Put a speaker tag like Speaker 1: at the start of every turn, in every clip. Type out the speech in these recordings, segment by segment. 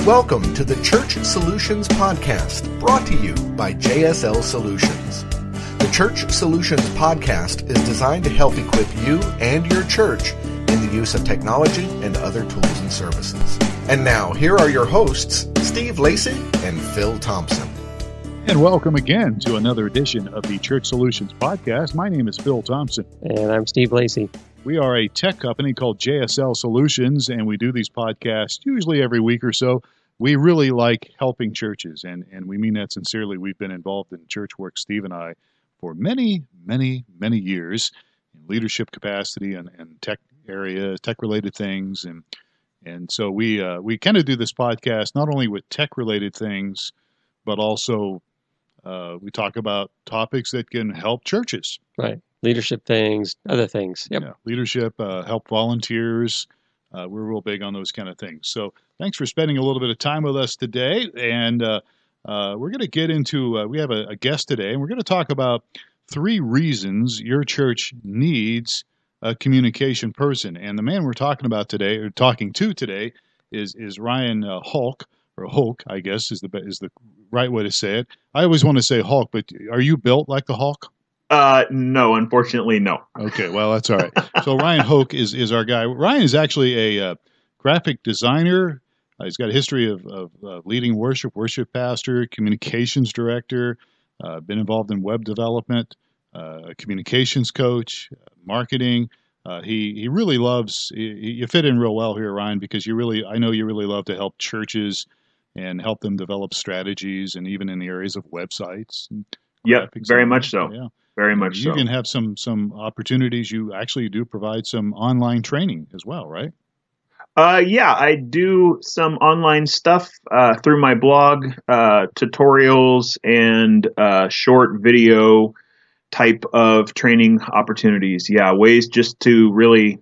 Speaker 1: Welcome to the Church Solutions Podcast, brought to you by JSL Solutions. The Church Solutions Podcast is designed to help equip you and your church in the use of technology and other tools and services. And now, here are your hosts, Steve Lacey and Phil Thompson.
Speaker 2: And welcome again to another edition of the Church Solutions Podcast. My name is Phil Thompson.
Speaker 3: And I'm Steve Lacey.
Speaker 2: We are a tech company called JSL Solutions, and we do these podcasts usually every week or so. We really like helping churches, and we mean that sincerely. We've been involved in church work, Steve and I, for many years in leadership capacity and tech area, tech-related things. And so we kind of do this podcast not only with tech-related things, but also we talk about topics that can help churches.
Speaker 3: Right. Leadership things, other things. Yep.
Speaker 2: Yeah. Leadership, help volunteers. We're real big on those kind of things. So thanks for spending a little bit of time with us today. And we're going to get into, we have a guest today, and we're going to talk about 3 reasons your church needs a communication person. And the man we're talking to today is Ryan Holck, or Holck, I guess is the right way to say it. I always want to say Hulk, but are you built like the Hulk?
Speaker 4: No, unfortunately, no.
Speaker 2: Okay, well, that's all right. So Ryan Holck is our guy. Ryan is actually a graphic designer. He's got a history of leading worship pastor, communications director, been involved in web development, a communications coach, marketing. He really loves, you fit in real well here, Ryan, because I know you really love to help churches and help them develop strategies, and even in the areas of websites.
Speaker 4: Yep, very much so.
Speaker 2: Yeah.
Speaker 4: Very much so.
Speaker 2: You can have some opportunities. You actually do provide some online training as well, right?
Speaker 4: Yeah, I do some online stuff through my blog, tutorials, and short video type of training opportunities. Yeah, ways just to really,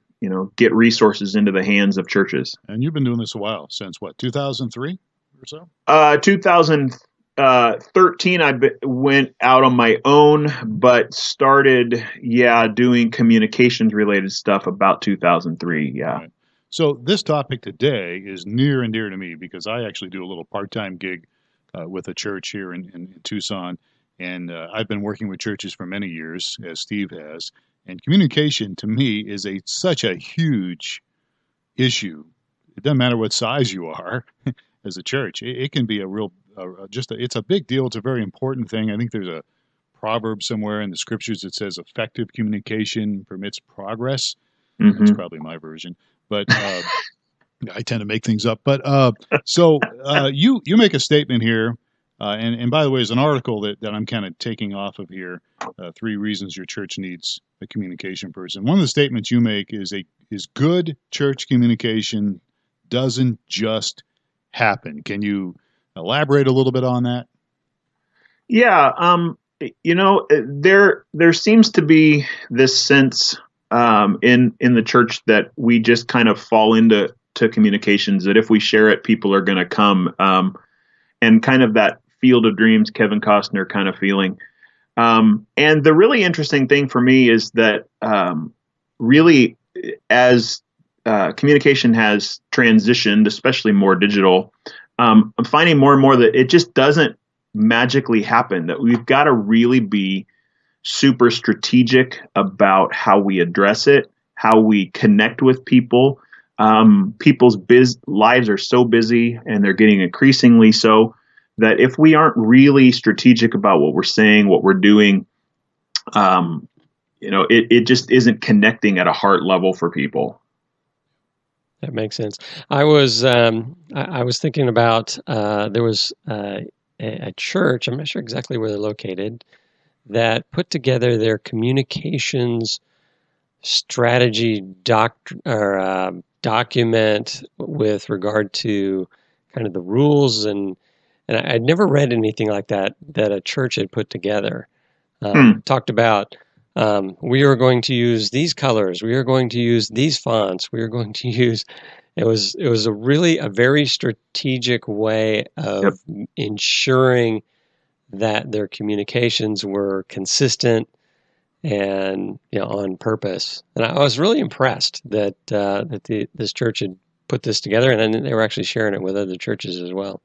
Speaker 4: get resources into the hands of churches.
Speaker 2: And you've been doing this a while, since what, 2003 or so?
Speaker 4: 2013, I went out on my own, but started, doing communications related stuff about 2003. Yeah.
Speaker 2: Right. So this topic today is near and dear to me because I actually do a little part-time gig with a church here in Tucson. And I've been working with churches for many years, as Steve has. And communication to me is such a huge issue. It doesn't matter what size you are as a church. It can be a real it's a big deal. It's a very important thing. I think there's a proverb somewhere in the scriptures that says effective communication permits progress.
Speaker 4: Mm-hmm.
Speaker 2: That's probably my version, but I tend to make things up. But so you make a statement here, and by the way, there's an article that I'm kind of taking off of here. 3 reasons your church needs a communication person. One of the statements you make is good church communication doesn't just happen. Can you elaborate a little bit on that?
Speaker 4: Yeah, there seems to be this sense in the church that we just kind of fall into communications, that if we share it, people are going to come, and kind of that Field of Dreams, Kevin Costner kind of feeling. And the really interesting thing for me is that really as communication has transitioned, especially more digital, I'm finding more and more that it just doesn't magically happen, that we've got to really be super strategic about how we address it, how we connect with people. People's lives are so busy, and they're getting increasingly so, that if we aren't really strategic about what we're saying, what we're doing, it just isn't connecting at a heart level for people.
Speaker 3: That makes sense. I was thinking about there was a church. I'm not sure exactly where they're located, that put together their communications strategy document with regard to kind of the rules, and I'd never read anything like that a church had put together. Talked about we are going to use these colors, we are going to use these fonts, we are going to use. It was a very strategic way of ensuring that their communications were consistent and on purpose. And I was really impressed that this church had put this together, and then they were actually sharing it with other churches as well.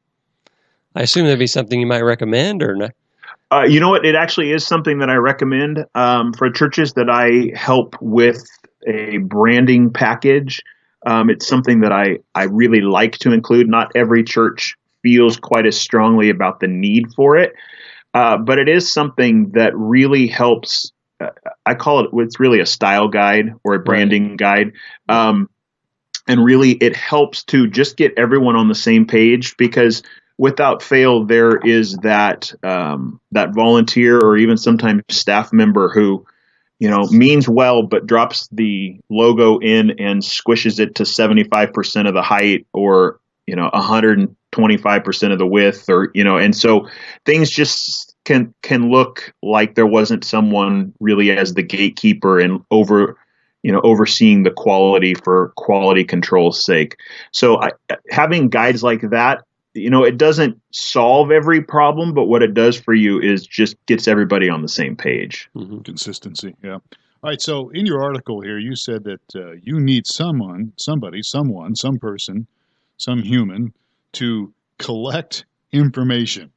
Speaker 3: I assume that'd be something you might recommend, or not?
Speaker 4: You know what? It actually is something that I recommend for churches that I help with a branding package. It's something that I really like to include. Not every church feels quite as strongly about the need for it, but it is something that really helps. I call it, it's really a style guide or a branding guide. And really, it helps to just get everyone on the same page, because without fail, there is that volunteer or even sometimes staff member who, means well, but drops the logo in and squishes it to 75% of the height, or 125% of the width, or and so things just can look like there wasn't someone really as the gatekeeper and overseeing the quality for quality control's sake. So having guides like that, it doesn't solve every problem, but what it does for you is just gets everybody on the same page.
Speaker 2: Mm-hmm. Consistency. Yeah. All right. So in your article here, you said that you need some person, some human to collect information.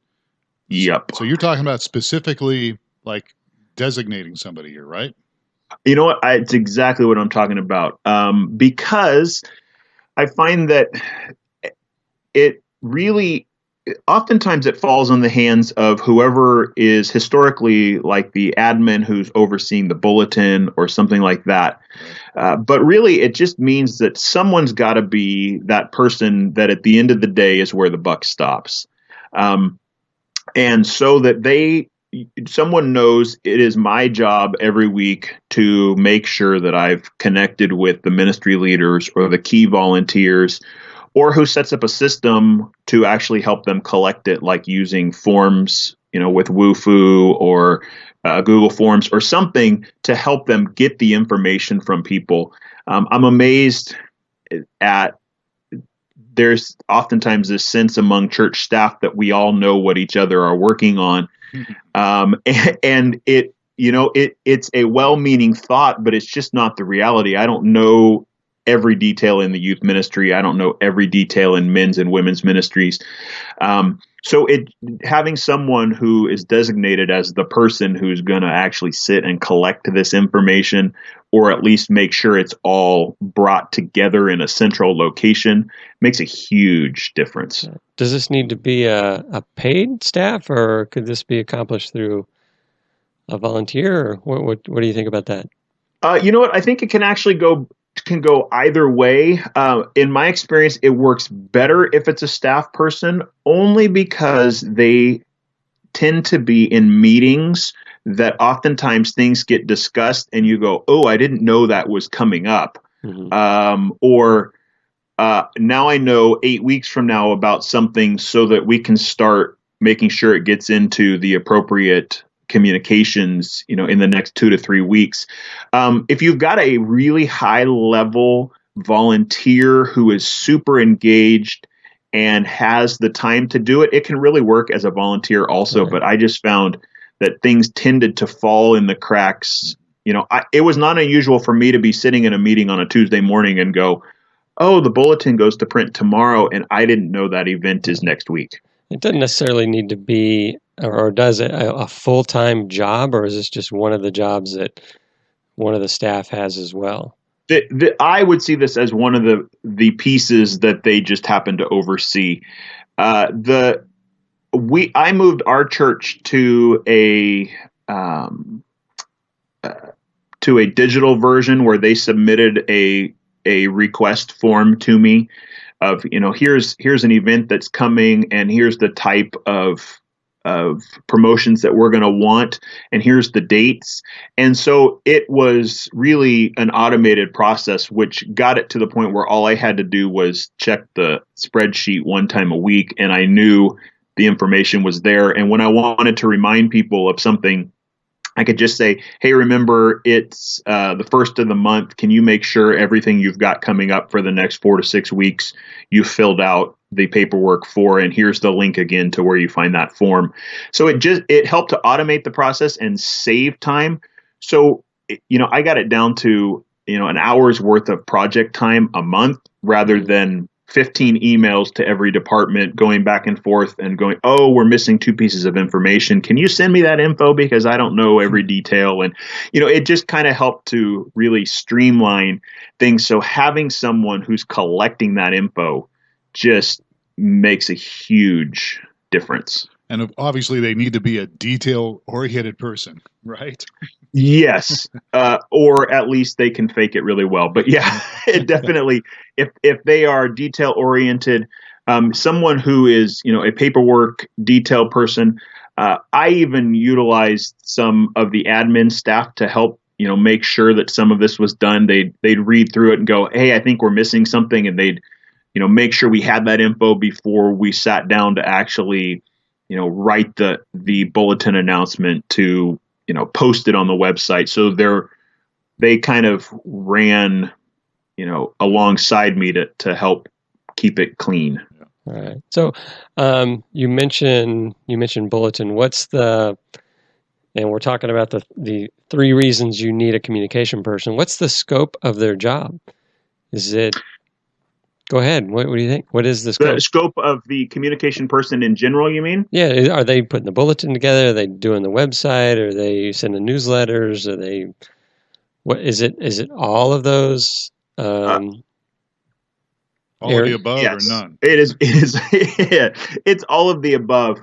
Speaker 4: Yep.
Speaker 2: So you're talking about specifically like designating somebody here, right?
Speaker 4: You know what? It's exactly what I'm talking about. Because I find that it really, oftentimes it falls on the hands of whoever is historically like the admin who's overseeing the bulletin or something like that. But really, it just means that someone's got to be that person that at the end of the day is where the buck stops. And so that someone knows it is my job every week to make sure that I've connected with the ministry leaders or the key volunteers, or who sets up a system to actually help them collect it, like using forms, with Wufoo or Google Forms or something to help them get the information from people. I'm amazed at there's oftentimes this sense among church staff that we all know what each other are working on. And it's a well-meaning thought, but it's just not the reality. I don't know every detail in the youth ministry. I don't know every detail in men's and women's ministries. So having someone who is designated as the person who's going to actually sit and collect this information, or at least make sure it's all brought together in a central location, makes a huge difference.
Speaker 3: Does this need to be a paid staff, or could this be accomplished through a volunteer? Or what do you think about that?
Speaker 4: You know what? I think it can actually go either way. In my experience, it works better if it's a staff person, only because they tend to be in meetings that oftentimes things get discussed and you go, oh, I didn't know that was coming up. Mm-hmm. Or now I know 8 weeks from now about something, so that we can start making sure it gets into the appropriate communications, in the next 2 to 3 weeks. If you've got a really high level volunteer who is super engaged and has the time to do it, it can really work as a volunteer also. Right. But I just found that things tended to fall in the cracks. It was not unusual for me to be sitting in a meeting on a Tuesday morning and go, oh, the bulletin goes to print tomorrow, and I didn't know that event is next week.
Speaker 3: It doesn't necessarily need to be, or does it, a full-time job, or is this just one of the jobs that one of the staff has as well?
Speaker 4: I would see this as one of the pieces that they just happen to oversee. I moved our church to a digital version where they submitted a request form to me of, here's an event that's coming, and here's the type of promotions that we're going to want, and here's the dates. And so it was really an automated process, which got it to the point where all I had to do was check the spreadsheet one time a week, and I knew the information was there. And when I wanted to remind people of something, I could just say, hey, remember, it's the first of the month. Can you make sure everything you've got coming up for the next 4 to 6 weeks, you filled out the paperwork for, and here's the link again to where you find that form. So it helped to automate the process and save time. So, I got it down to, an hour's worth of project time a month rather than 15 emails to every department going back and forth and going, oh, we're missing 2 pieces of information. Can you send me that info because I don't know every detail? And, it just kind of helped to really streamline things. So having someone who's collecting that info just makes a huge difference.
Speaker 2: And obviously they need to be a detail-oriented person, right?
Speaker 4: Yes, or at least they can fake it really well. But yeah, it definitely, if they are detail-oriented, someone who is, a paperwork detail person, I even utilized some of the admin staff to help, make sure that some of this was done. They'd read through it and go, hey, I think we're missing something. And they'd, make sure we had that info before we sat down to actually write the bulletin announcement to, post it on the website. So they kind of ran, alongside me to help keep it clean.
Speaker 3: All right. So you mentioned bulletin. And we're talking about the 3 reasons you need a communication person. What's the scope of their job? Go ahead. What do you think? What is the scope?
Speaker 4: The scope of the communication person in general, you mean?
Speaker 3: Yeah. Are they putting the bulletin together? Are they doing the website? Are they sending newsletters? What is it? Is it all of those?
Speaker 2: All of the above,
Speaker 4: yes,
Speaker 2: or none?
Speaker 4: It is. It's all of the above.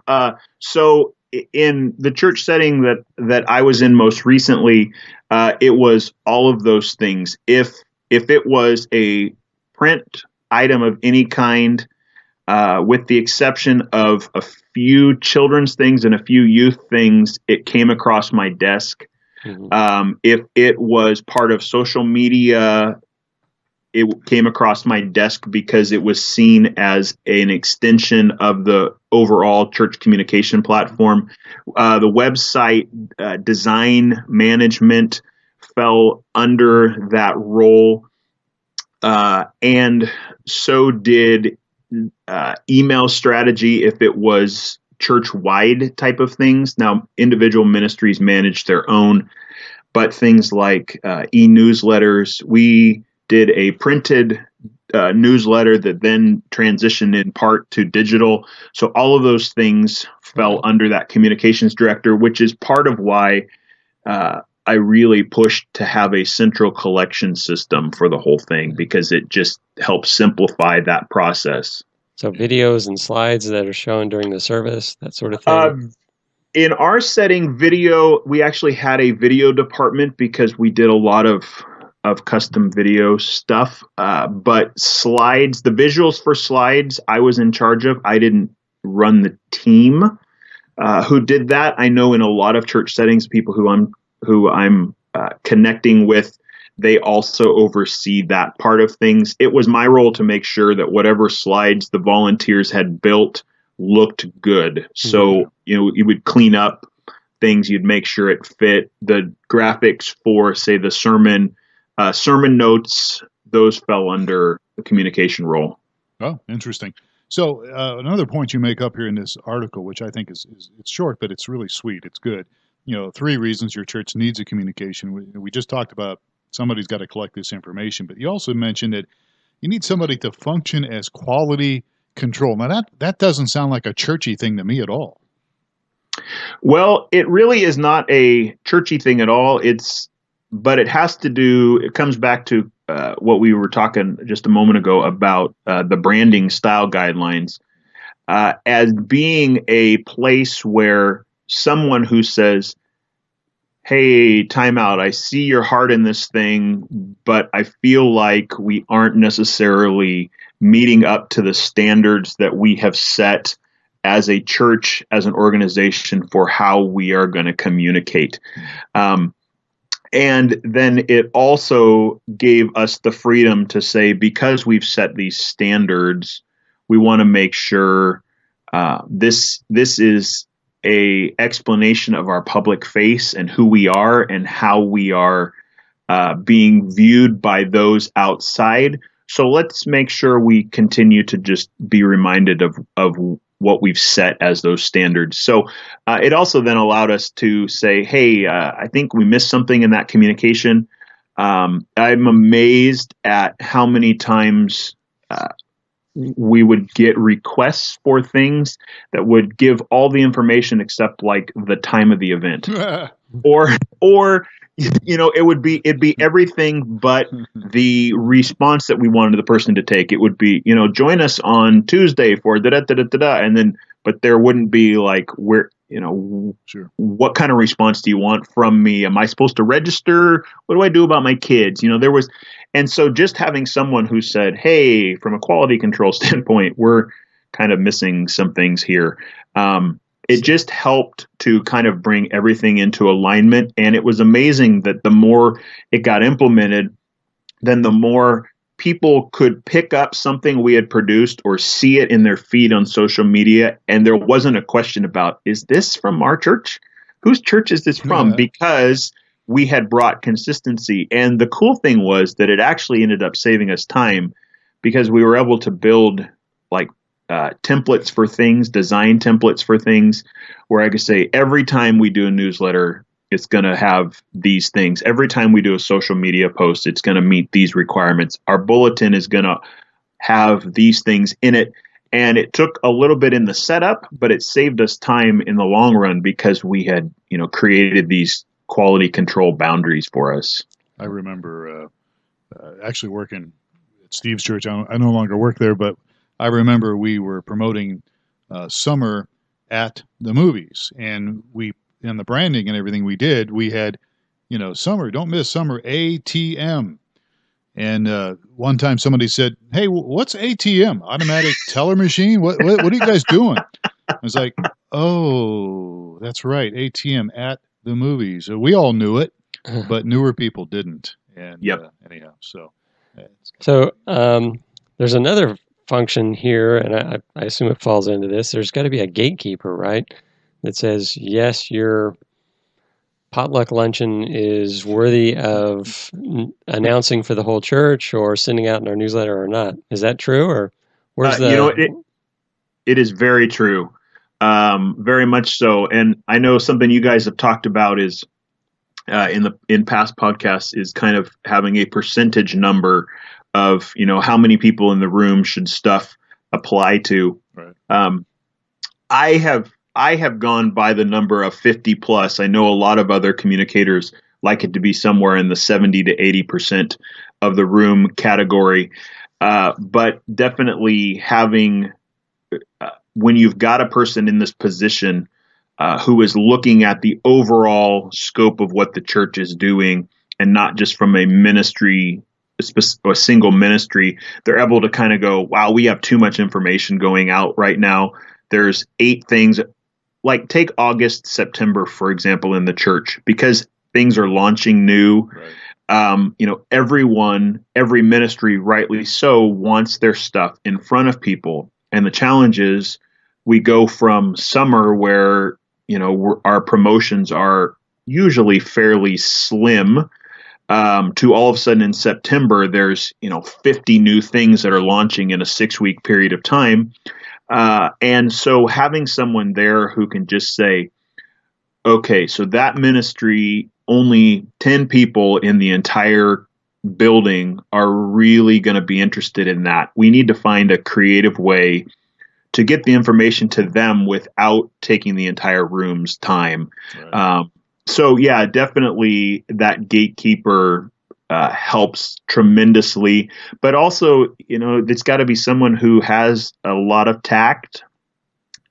Speaker 4: So in the church setting that I was in most recently, it was all of those things. If it was a print item of any kind, with the exception of a few children's things and a few youth things, it came across my desk. Mm-hmm. If it was part of social media, it came across my desk because it was seen as an extension of the overall church communication platform. The website design management fell under that role. And so did email strategy if it was church-wide type of things. Now, individual ministries manage their own, but things like e-newsletters, we did a printed newsletter that then transitioned in part to digital. So all of those things fell under that communications director, which is part of why I really pushed to have a central collection system for the whole thing, because it just helps simplify that process.
Speaker 3: So videos and slides that are shown during the service, that sort of thing?
Speaker 4: In our setting, video, we actually had a video department because we did a lot of custom video stuff. But slides, the visuals for slides, I was in charge of. I didn't run the team who did that. I know in a lot of church settings, people who I'm connecting with, they also oversee that part of things. It was my role to make sure that whatever slides the volunteers had built looked good. So, you would clean up things, you'd make sure it fit. The graphics for, say, the sermon notes, those fell under the communication role.
Speaker 2: Oh, interesting. So another point you make up here in this article, which I think is it's short, but it's really sweet. It's good. 3 reasons your church needs a communication. We just talked about somebody's got to collect this information, but you also mentioned that you need somebody to function as quality control. Now that doesn't sound like a churchy thing to me at all.
Speaker 4: Well, it really is not a churchy thing at all. But it comes back to what we were talking just a moment ago about the branding style guidelines as being a place where someone who says, hey, time out, I see your heart in this thing, but I feel like we aren't necessarily meeting up to the standards that we have set as a church, as an organization, for how we are going to communicate. And then it also gave us the freedom to say, because we've set these standards, we want to make sure this is a explanation of our public face and who we are and how we are being viewed by those outside. So let's make sure we continue to just be reminded of what we've set as those standards. So it also then allowed us to say, hey, I think we missed something in that communication. I'm amazed at how many times we would get requests for things that would give all the information except like the time of the event, or it'd be everything but the response that we wanted the person to take. It would be, join us on Tuesday for and then, but there wouldn't be like
Speaker 2: Sure.
Speaker 4: What kind of response do you want from me? Am I supposed to register? What do I do about my kids? And so just having someone who said, hey, from a quality control standpoint, we're kind of missing some things here. It just helped to kind of bring everything into alignment. And it was amazing that the more it got implemented, then the more people could pick up something we had produced or see it in their feed on social media. And there wasn't a question about, is this from our church? Whose church is this from?
Speaker 2: Yeah.
Speaker 4: Because we had brought consistency. And the cool thing was that it actually ended up saving us time, because we were able to build like templates for things, design templates for things, where I could say every time we do a newsletter, it's going to have these things. Every time we do a social media post, it's going to meet these requirements. Our bulletin is going to have these things in it. And it took a little bit in the setup, but it saved us time in the long run because we had, created these quality control boundaries for us.
Speaker 2: I remember actually working at Steve's church. I no longer work there, but I remember we were promoting summer at the movies, and in the branding and everything we did, we had, summer, don't miss summer, ATM. And one time somebody said, hey, what's ATM? Automatic teller machine? What are you guys doing? I was like, oh, that's right, ATM at the movies. We all knew it, but newer people didn't. And anyhow, so.
Speaker 3: There's another function here, and I assume it falls into this. There's got to be a gatekeeper, right? That says, yes, your potluck luncheon is worthy of announcing for the whole church or sending out in our newsletter or not. Is that true? Or where's
Speaker 4: it is very true. Very much so. And I know something you guys have talked about is in past podcasts is kind of having a percentage number of, how many people in the room should stuff apply to.
Speaker 2: Right.
Speaker 4: I have gone by the number of 50 plus. I know a lot of other communicators like it to be somewhere in the 70 to 80% of the room category. But definitely having, when you've got a person in this position who is looking at the overall scope of what the church is doing and not just from a ministry, a single ministry, they're able to kind of go, wow, we have too much information going out right now. There's 8 things. Like take August, September, for example, in the church, because things are launching new. Right. Every ministry, rightly so, wants their stuff in front of people. And the challenge is we go from summer where, our promotions are usually fairly slim to all of a sudden in September, there's, 50 new things that are launching in a 6-week period of time. And so having someone there who can just say, okay, so that ministry, only 10 people in the entire building are really going to be interested in that. We need to find a creative way to get the information to them without taking the entire room's time. Right. So yeah, definitely that gatekeeper helps tremendously, but also, it's got to be someone who has a lot of tact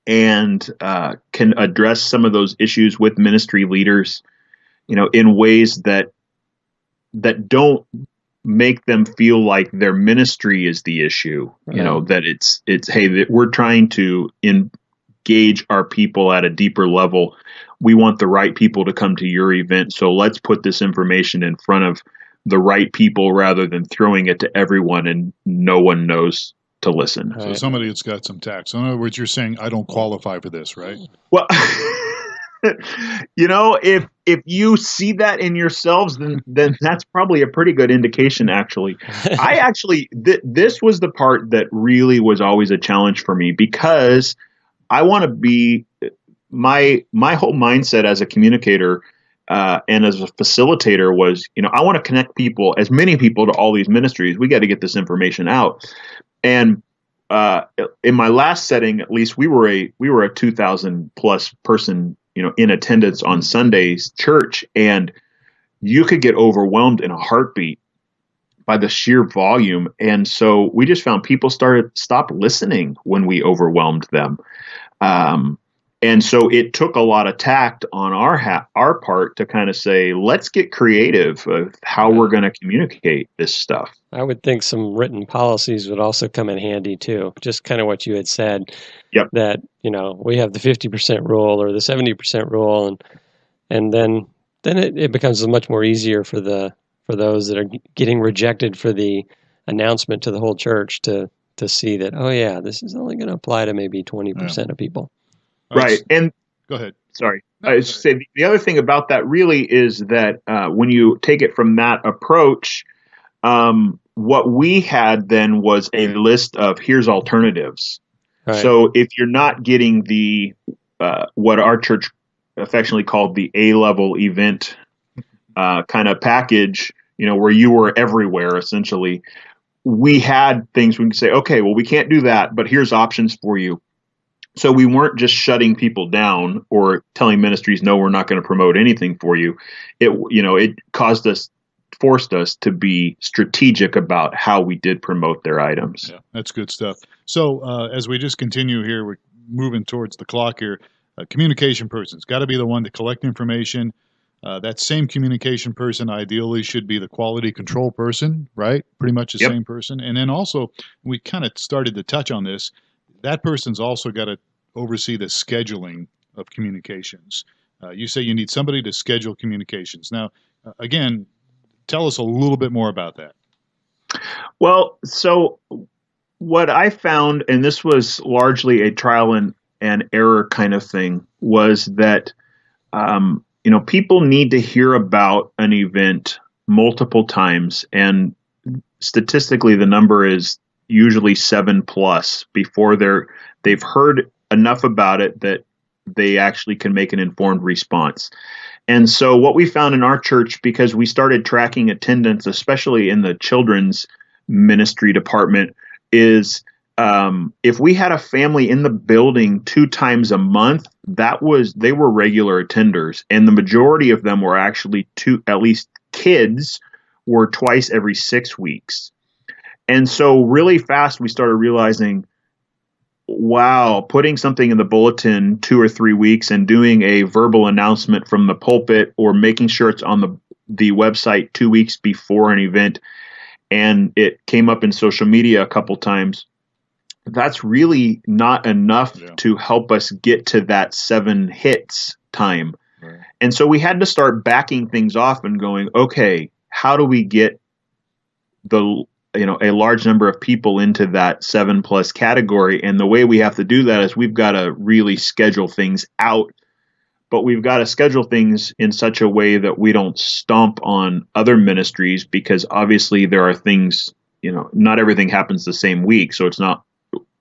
Speaker 4: and can address some of those issues with ministry leaders, in ways that don't make them feel like their ministry is the issue, that it's, hey, we're trying to engage our people at a deeper level. We want the right people to come to your event. So let's put this information in front of the right people rather than throwing it to everyone and no one knows to listen.
Speaker 2: So somebody that's got some tact. So in other words, you're saying I don't qualify for this, right?
Speaker 4: Well, if you see that in yourselves, then that's probably a pretty good indication, actually. This was the part that really was always a challenge for me, because I want to be, my whole mindset as a communicator and as a facilitator was, I want to connect people, as many people, to all these ministries. We got to get this information out. And in my last setting, at least we were a 2,000 plus person, in attendance on Sundays church, and you could get overwhelmed in a heartbeat by the sheer volume. And so we just found people stopped listening when we overwhelmed them. And so it took a lot of tact on our part to kind of say, let's get creative of how we're going to communicate this stuff.
Speaker 3: I would think some written policies would also come in handy too. Just kind of what you had said.
Speaker 4: Yep.
Speaker 3: That, we have the 50% rule or the 70% rule, and then it becomes much more easier for those that are getting rejected for the announcement to the whole church to see that, oh yeah, this is only going to apply to maybe 20% of people.
Speaker 4: Right. And
Speaker 2: go ahead.
Speaker 4: Sorry. I was just say the other thing about that really is that when you take it from that approach, what we had then was a list of here's alternatives. Right. So if you're not getting the what our church affectionately called the A-level event kind of package, where you were everywhere essentially, we had things we can say, okay, well, we can't do that, but here's options for you. So we weren't just shutting people down or telling ministries, no, we're not going to promote anything for you. It forced us to be strategic about how we did promote their items.
Speaker 2: Yeah, that's good stuff. So as we just continue here, we're moving towards the clock here. Communication person's got to be the one to collect information. That same communication person ideally should be the quality control person, right? Pretty much the same person. And then also, we kind of started to touch on this, that person's also got to oversee the scheduling of communications. You say you need somebody to schedule communications. Now, again, tell us a little bit more about that.
Speaker 4: Well, so what I found, and this was largely a trial and error kind of thing, was that people need to hear about an event multiple times, and statistically, the number is usually 7+ before they've heard enough about it that they actually can make an informed response. And so what we found in our church, because we started tracking attendance, especially in the children's ministry department, is if we had a family in the building 2 times a month, they were regular attenders, and the majority of them were actually at least kids were twice every 6 weeks. And so really fast, we started realizing, wow, putting something in the bulletin 2 or 3 weeks and doing a verbal announcement from the pulpit or making sure it's on the website 2 weeks before an event, and it came up in social media a couple times, that's really not enough to help us get to that 7 hits time. Right. And so we had to start backing things off and going, okay, how do we get a large number of people into that 7+ category? And the way we have to do that is we've got to really schedule things out, but we've got to schedule things in such a way that we don't stomp on other ministries, because obviously there are things, not everything happens the same week.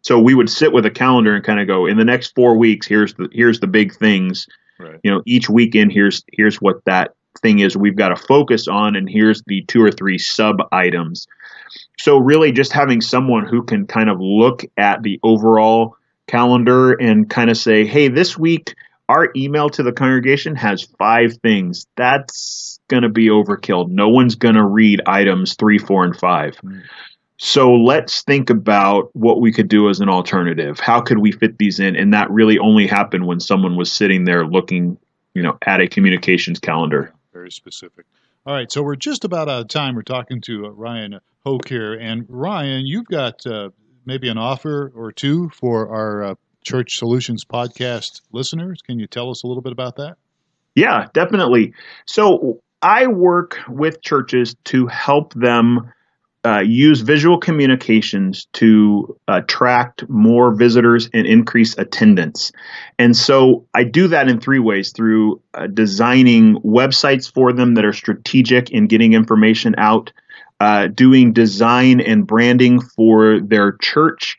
Speaker 4: So we would sit with a calendar and kind of go, in the next 4 weeks, here's the big things, right. Each weekend, here's what that thing is we've got to focus on, and here's the 2 or 3 sub items. So really just having someone who can kind of look at the overall calendar and kind of say, hey, this week, our email to the congregation has 5 things. That's going to be overkill. No one's going to read items 3, 4, and 5. Mm. So let's think about what we could do as an alternative. How could we fit these in? And that really only happened when someone was sitting there looking, at a communications calendar.
Speaker 2: Very specific. All right, so we're just about out of time. We're talking to Ryan Holck here. And Ryan, you've got maybe an offer or two for our Church Solutions podcast listeners. Can you tell us a little bit about that?
Speaker 4: Yeah, definitely. So I work with churches to help them use visual communications to attract more visitors and increase attendance. And so I do that in 3 ways: through designing websites for them that are strategic in getting information out, doing design and branding for their church,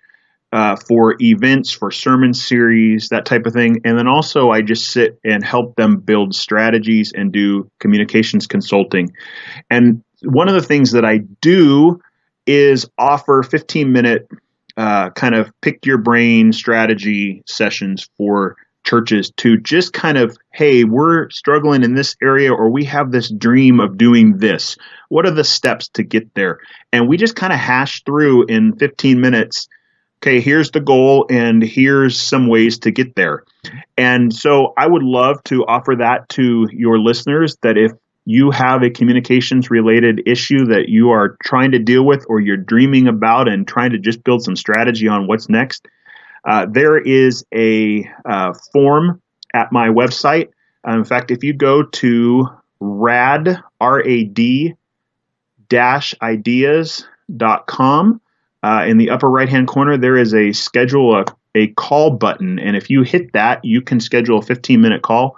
Speaker 4: for events, for sermon series, that type of thing. And then also I just sit and help them build strategies and do communications consulting. And one of the things that I do is offer 15-minute kind of pick your brain strategy sessions for churches to just kind of, hey, we're struggling in this area, or we have this dream of doing this. What are the steps to get there? And we just kind of hash through in 15 minutes, okay, here's the goal and here's some ways to get there. And so I would love to offer that to your listeners, that if you have a communications related issue that you are trying to deal with, or you're dreaming about and trying to just build some strategy on what's next, there is a form at my website. In fact, if you go to rad-ideas.com, in the upper right-hand corner, there is a schedule a call button. And if you hit that, you can schedule a 15-minute call.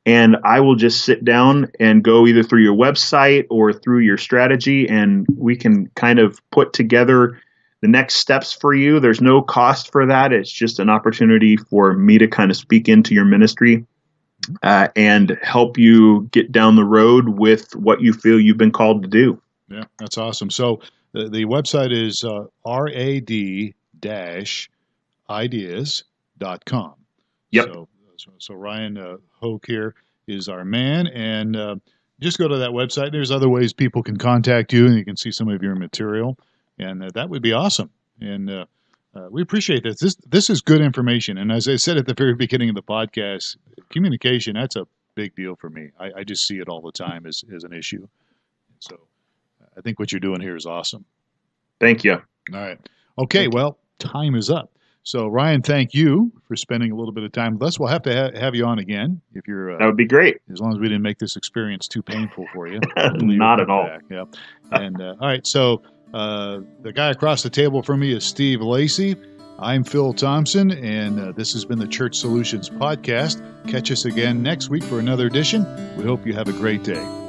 Speaker 4: And I will just sit down and go either through your website or through your strategy, and we can kind of put together the next steps for you. There's no cost for that. It's just an opportunity for me to kind of speak into your ministry and help you get down the road with what you feel you've been called to do.
Speaker 2: Yeah, that's awesome. So the website is rad-ideas.com.
Speaker 4: Yep.
Speaker 2: So Ryan Holck here is our man, and just go to that website. There's other ways people can contact you, and you can see some of your material, and that would be awesome. And we appreciate this. This is good information, and as I said at the very beginning of the podcast, communication, that's a big deal for me. I just see it all the time as an issue. So I think what you're doing here is awesome.
Speaker 4: Thank you.
Speaker 2: All right. Okay, well, time is up. So, Ryan, thank you for spending a little bit of time with us. We'll have to have you on again if you're.
Speaker 4: That would be great.
Speaker 2: As long as we didn't make this experience too painful for you.
Speaker 4: Not at all.
Speaker 2: Yeah. And all right, so the guy across the table from me is Steve Lacey. I'm Phil Thompson, and this has been the Church Solutions Podcast. Catch us again next week for another edition. We hope you have a great day.